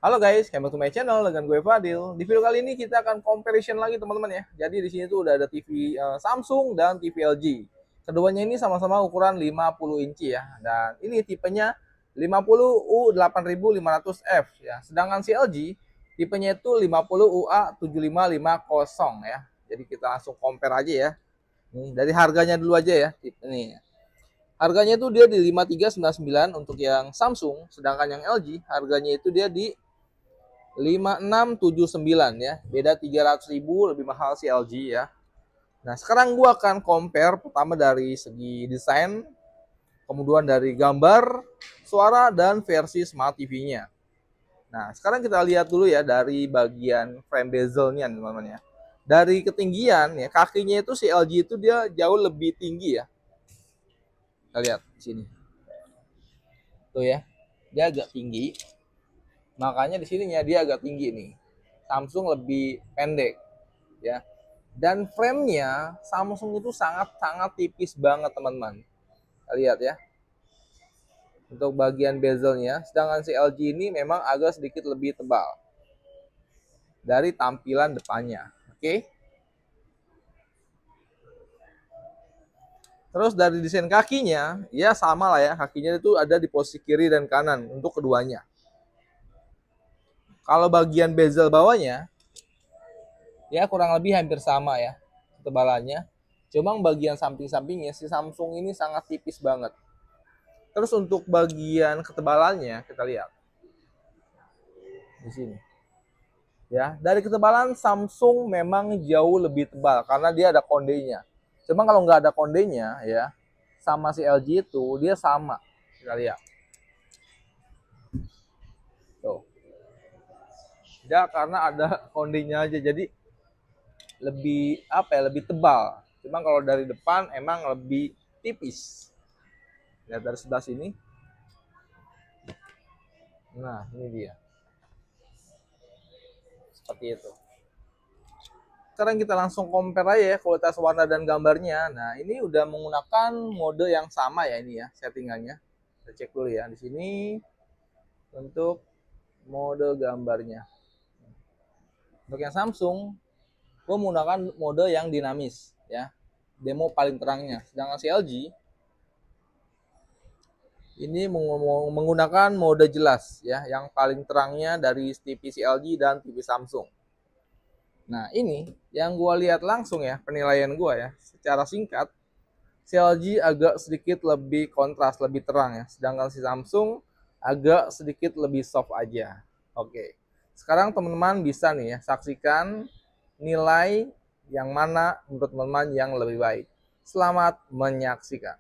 Halo guys, welcome to my channel dengan gue Fadil. Di video kali ini kita akan comparison lagi teman-teman ya. Jadi di sini tuh udah ada TV Samsung dan TV LG. Keduanya ini sama-sama ukuran 50 inci ya. Dan ini tipenya 50U8500F ya. Sedangkan si LG tipenya itu 50UA7550 ya. Jadi kita langsung compare aja ya. Nih, dari harganya dulu aja ya. Nih. Harganya itu dia di 5399 untuk yang Samsung, sedangkan yang LG harganya itu dia di 5679 ya. Beda 300.000 lebih mahal si LG ya. Nah, sekarang gua akan compare pertama dari segi desain, kemudian dari gambar, suara dan versi Smart TV-nya. Nah, sekarang kita lihat dulu ya dari bagian frame bezel-nya teman-teman ya. Dari ketinggian ya, kakinya itu si LG itu dia jauh lebih tinggi ya. Kita lihat di sini. Tuh ya. Dia agak tinggi. Makanya di sininya dia agak tinggi nih. Samsung lebih pendek ya. Dan frame-nya Samsung itu sangat tipis banget teman-teman. Kita lihat ya. Untuk bagian bezelnya, sedangkan si LG ini memang agak sedikit lebih tebal dari tampilan depannya. Oke. Terus dari desain kakinya, ya sama lah ya. Kakinya itu ada di posisi kiri dan kanan untuk keduanya. Kalau bagian bezel bawahnya, ya kurang lebih hampir sama ya ketebalannya. Cuma bagian samping-sampingnya si Samsung ini sangat tipis banget. Terus untuk bagian ketebalannya kita lihat di sini. Ya, dari ketebalan Samsung memang jauh lebih tebal karena dia ada kondenya. Cuma kalau nggak ada kondenya ya, sama si LG itu dia sama. Kita lihat. Tuh. Ya karena ada kondenya aja jadi lebih lebih tebal. Cuma kalau dari depan emang lebih tipis. Lihat dari sebelah sini. Nah, ini dia. Seperti itu. Sekarang kita langsung compare aja ya kualitas warna dan gambarnya. Nah, ini udah menggunakan mode yang sama ya ini ya settingannya. Kita cek dulu ya di sini untuk mode gambarnya. Untuk yang Samsung, gue menggunakan mode yang dinamis ya, demo paling terangnya. Sedangkan si LG ini menggunakan mode jelas ya, yang paling terangnya dari TV si LG dan TV Samsung. Nah ini yang gue lihat langsung ya, penilaian gue ya, secara singkat, si LG agak sedikit lebih kontras, lebih terang ya, sedangkan si Samsung agak sedikit lebih soft aja. Oke. Sekarang teman-teman bisa nih ya saksikan nilai yang mana menurut teman-teman yang lebih baik. Selamat menyaksikan.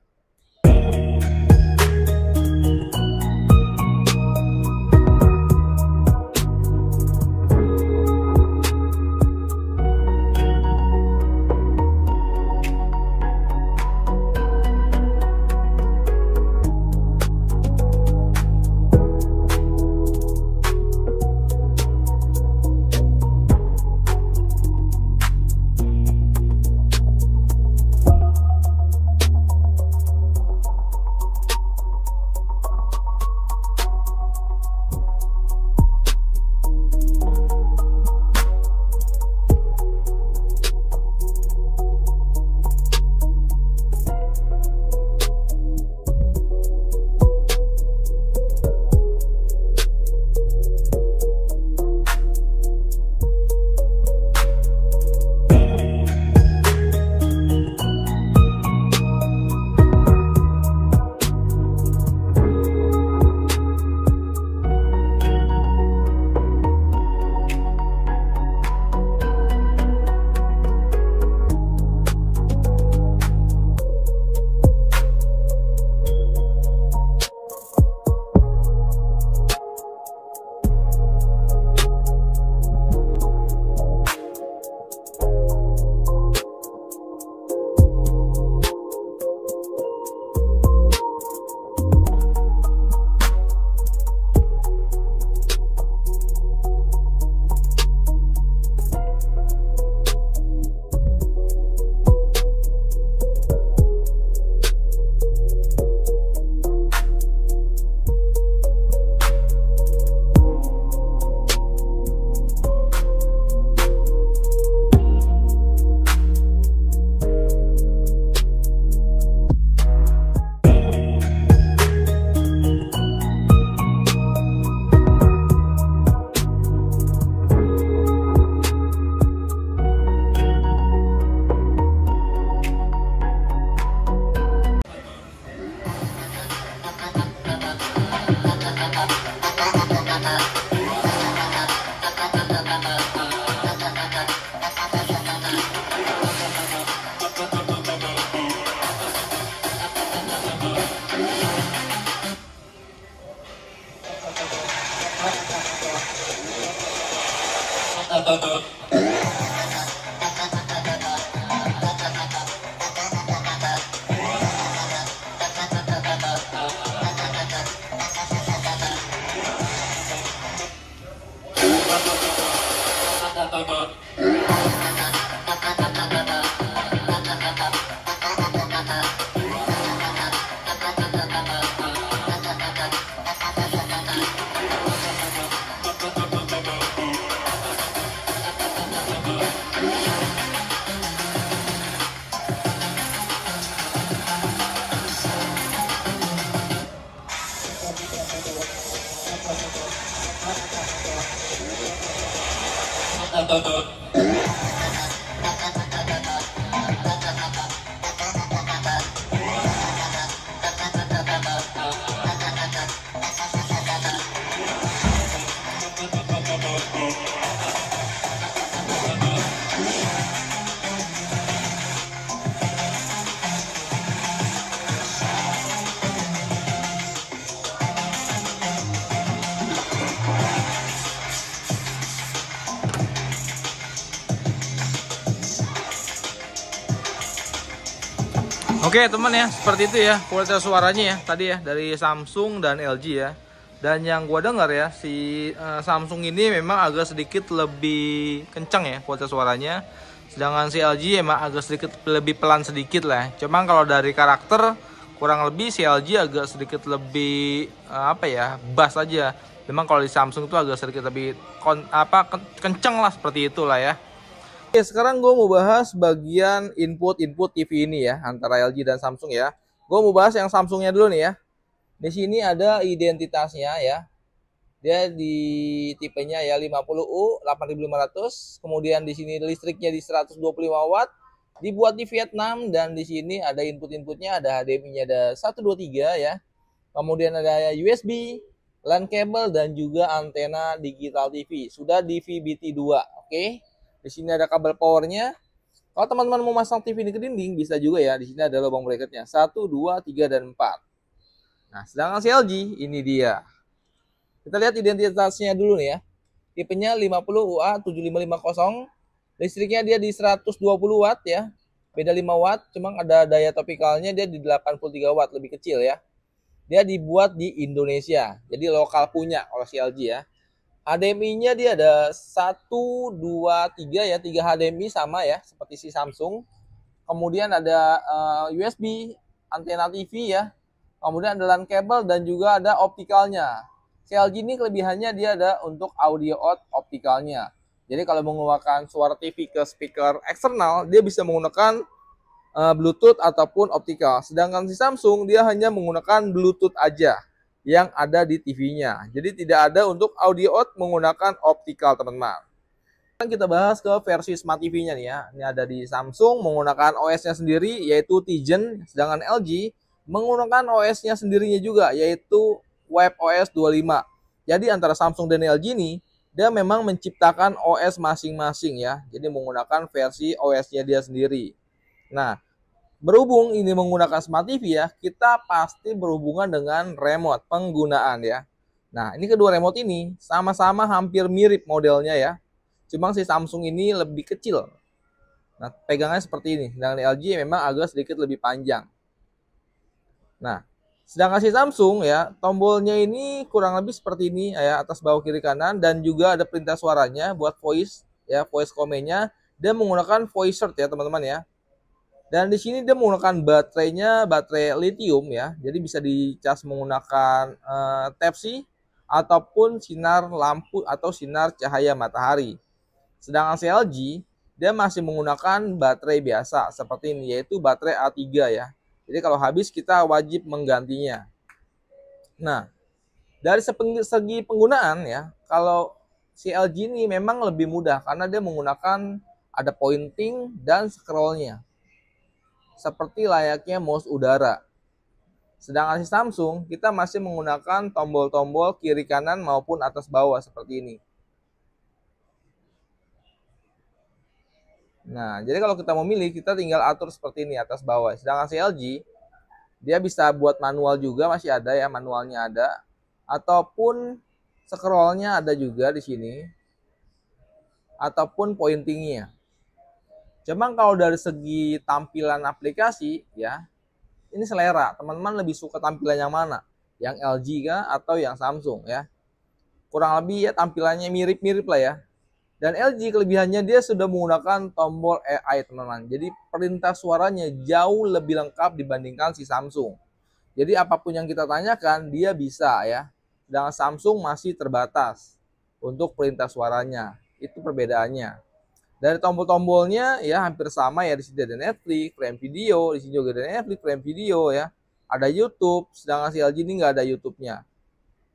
Oke teman ya, seperti itu ya kualitas suaranya ya tadi ya dari Samsung dan LG ya. Dan yang gua dengar ya si Samsung ini memang agak sedikit lebih kencang ya kualitas suaranya. Sedangkan si LG emang agak sedikit lebih pelan sedikit lah. Cuman kalau dari karakter kurang lebih si LG agak sedikit lebih apa ya, bass aja. Memang kalau di Samsung itu agak sedikit lebih kenceng lah seperti itulah ya. Oke, sekarang gue mau bahas bagian input TV ini ya antara LG dan Samsung ya. Gue mau bahas yang Samsungnya dulu nih ya. Di sini ada identitasnya ya. Dia di tipenya ya 50U 8500. Kemudian di sini listriknya di 125 watt. Dibuat di Vietnam dan di sini ada input-inputnya, ada HDMI-nya ada 123 ya. Kemudian ada USB, LAN kabel dan juga antena digital TV. Sudah di VBT2, oke. Di sini ada kabel powernya. Kalau teman-teman mau masang TV ini ke dinding, bisa juga ya. Di sini ada lubang bracketnya. 1, 2, 3, dan 4. Nah, sedangkan si LG, ini dia. Kita lihat identitasnya dulu nih ya. Tipenya 50UA7550. Listriknya dia di 120 watt ya. Beda 5 watt, cuma ada daya topikalnya dia di 83 watt, lebih kecil ya. Dia dibuat di Indonesia. Jadi lokal punya oleh si LG ya. HDMI-nya dia ada 1, 2, 3 ya, 3 HDMI sama ya, seperti si Samsung. Kemudian ada USB, antena TV ya. Kemudian ada LAN kabel dan juga ada optikalnya. Si LG ini kelebihannya dia ada untuk audio out optikalnya. Jadi kalau menggunakan suara TV ke speaker eksternal, dia bisa menggunakan Bluetooth ataupun optikal. Sedangkan si Samsung dia hanya menggunakan Bluetooth aja yang ada di TV-nya. Jadi tidak ada untuk audio out menggunakan optikal, teman-teman. Sekarang kita bahas ke versi Smart TV-nya nih ya. Ini ada di Samsung menggunakan OS-nya sendiri yaitu Tizen, sedangkan LG menggunakan OS-nya sendirinya juga yaitu WebOS 25. Jadi antara Samsung dan LG ini dia memang menciptakan OS masing-masing ya. Jadi menggunakan versi OS-nya dia sendiri. Nah, berhubung ini menggunakan Smart TV ya, kita pasti berhubungan dengan remote penggunaan ya. Nah, ini kedua remote ini sama-sama hampir mirip modelnya ya. Cuma si Samsung ini lebih kecil. Nah, pegangannya seperti ini. Sedangkan LG memang agak sedikit lebih panjang. Nah, sedangkan si Samsung ya, tombolnya ini kurang lebih seperti ini ya, atas bawah kiri kanan dan juga ada perintah suaranya buat voice ya, voice command-nya. Dia menggunakan voice search ya, teman-teman ya. Dan di sini dia menggunakan baterainya baterai lithium ya. Jadi bisa dicas menggunakan Type-C ataupun sinar lampu atau sinar cahaya matahari. Sedangkan si LG dia masih menggunakan baterai biasa seperti ini yaitu baterai A3 ya. Jadi kalau habis kita wajib menggantinya. Nah, dari segi penggunaan ya, kalau si LG ini memang lebih mudah karena dia menggunakan ada pointing dan scrollnya. Seperti layaknya mouse udara. Sedangkan si Samsung, kita masih menggunakan tombol-tombol kiri kanan maupun atas bawah seperti ini. Nah, jadi kalau kita memilih, kita tinggal atur seperti ini atas bawah. Sedangkan si LG, dia bisa buat manual juga, masih ada ya, manualnya ada. Ataupun scrollnya ada juga di sini, ataupun pointingnya. Cuman kalau dari segi tampilan aplikasi ya, ini selera. Teman-teman lebih suka tampilan yang mana? Yang LG kah atau yang Samsung ya? Kurang lebih ya tampilannya mirip-mirip lah ya. Dan LG kelebihannya dia sudah menggunakan tombol AI teman-teman. Jadi perintah suaranya jauh lebih lengkap dibandingkan si Samsung. Jadi apapun yang kita tanyakan dia bisa ya. Sedangkan Samsung masih terbatas untuk perintah suaranya. Itu perbedaannya. Dari tombol-tombolnya ya hampir sama ya. Di sini ada Netflix, Prime Video, di sini juga ada Netflix, Prime Video ya. Ada YouTube, sedangkan si LG ini nggak ada YouTube-nya.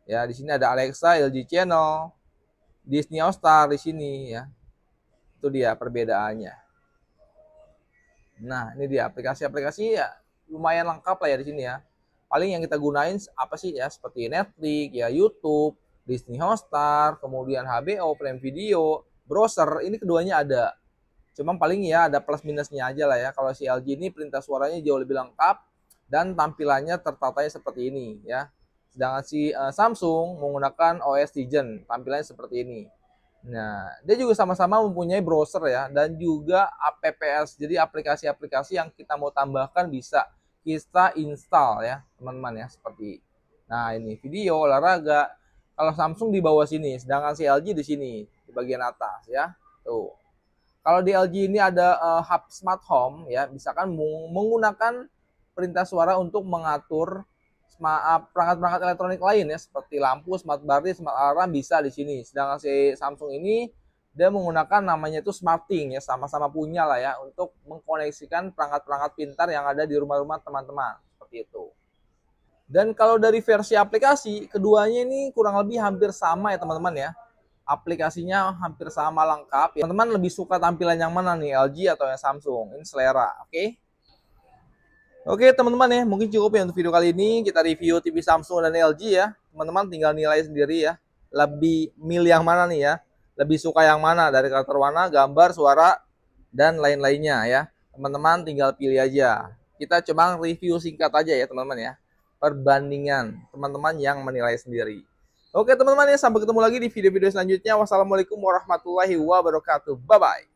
Ya, di sini ada Alexa, LG Channel, Disney Hotstar di sini ya. Itu dia perbedaannya. Nah, ini dia aplikasi-aplikasi ya lumayan lengkap lah ya di sini ya. Paling yang kita gunain apa sih ya, seperti Netflix, ya YouTube, Disney Hotstar, kemudian HBO, Prime Video, browser, ini keduanya ada. Cuman paling ya ada plus minusnya aja lah ya. Kalau si LG ini perintah suaranya jauh lebih lengkap dan tampilannya tertatanya seperti ini ya. Sedangkan si Samsung menggunakan OS Tizen, tampilannya seperti ini. Nah, dia juga sama-sama mempunyai browser ya dan juga apps. Jadi aplikasi-aplikasi yang kita mau tambahkan bisa kita install ya, teman-teman ya, seperti. Nah, ini video, olahraga. Kalau Samsung di bawah sini, sedangkan si LG di sini, di bagian atas ya. Tuh. Kalau di LG ini ada hub smart home ya, misalkan menggunakan perintah suara untuk mengatur perangkat-perangkat elektronik lain ya, seperti lampu, smart body, smart alarm bisa di sini. Sedangkan si Samsung ini dia menggunakan namanya itu SmartThings ya, sama-sama punya lah ya untuk mengkoneksikan perangkat-perangkat pintar yang ada di rumah-rumah teman-teman seperti itu. Dan kalau dari versi aplikasi, keduanya ini kurang lebih hampir sama ya teman-teman ya. Aplikasinya hampir sama lengkap. Teman-teman lebih suka tampilan yang mana nih, LG atau yang Samsung? Ini selera, oke? Oke teman-teman ya, mungkin cukup ya untuk video kali ini. Kita review TV Samsung dan LG ya. Teman-teman tinggal nilai sendiri ya. Lebih milih yang mana nih ya? Lebih suka yang mana dari karakter warna, gambar, suara, dan lain-lainnya ya. Teman-teman tinggal pilih aja. Kita cuma review singkat aja ya teman-teman ya. Perbandingan teman-teman yang menilai sendiri. Oke teman-teman ya, sampai ketemu lagi di video-video selanjutnya. Wassalamualaikum warahmatullahi wabarakatuh. Bye-bye.